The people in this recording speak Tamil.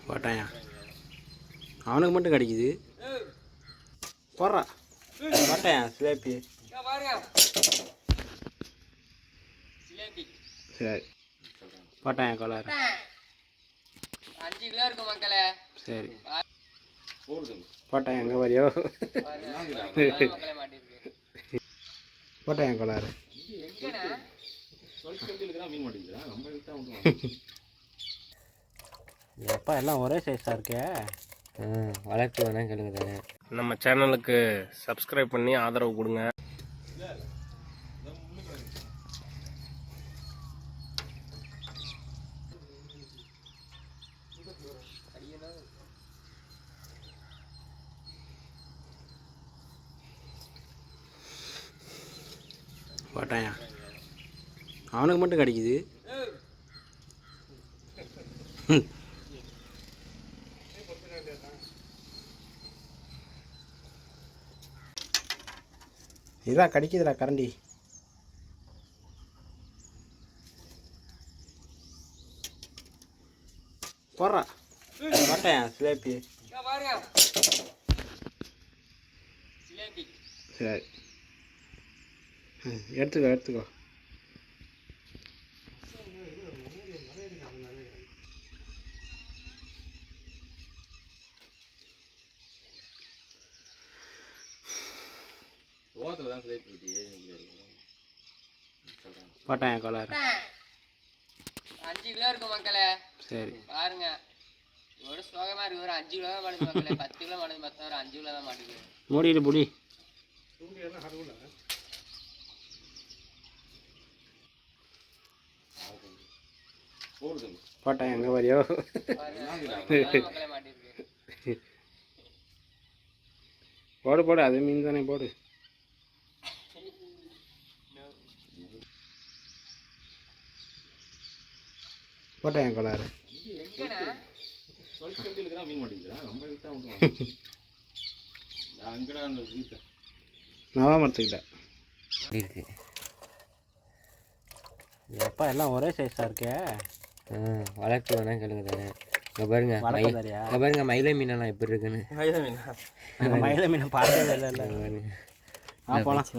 போட்டாயா அவனுக்கு மட்டும் கிடைக்குது போடுறா போட்டாயா சிலேபி சரி போட்டாயா கோளாறு 5 கிலோ இருக்கு மக்களே. சரி போட்டாயா எங்கே வரையோ மக்களே மாட்டிருக்கு. போட்டாயா கோளாறு எப்பா எல்லாம் ஒரே சைஸாக இருக்கே. வளர்த்து வேணா கேளுங்க தானே. நம்ம சேனலுக்கு சப்ஸ்கிரைப் பண்ணி ஆதரவு கொடுங்க. போட்டாயா அவனுக்கு மட்டும் கிடைக்குது இதான் கடிக்குதுடா கரண்டி. போடுறா போட்டாயா சிலேபி சரி எடுத்துக்கோ போட்டாயா கோளாறு 5 கிலோ இருக்கு மக்களே. சரி பாருங்க ஒரு சோகமா இருக்கு. ஒரு 5 கிலோ தான் மாட்டுது மக்களே. 10 கிலோ மாட்டுது, மொத்தம் ஒரு 5 கிலோ தான் மாட்டுது. மூடிட்டு புடி. போட்டாயா எங்கே வரையோ மக்களே மாட்டிருக்கு. போடு அது மீன் தானே போடு. போட்டாயா கோளாறு நவாமரத்துக்கிட்ட இருக்கு. எப்பா எல்லாம் ஒரே சைஸாக இருக்கே. வளர்த்து வேணா கேளுங்க தானே. இங்கே பாருங்க வளர்க்குதாரியா இங்கே பாருங்க மயிலை மீனெல்லாம் எப்படி இருக்குன்னு. மயில மீனை பார்த்ததே இல்லை. போகலாம்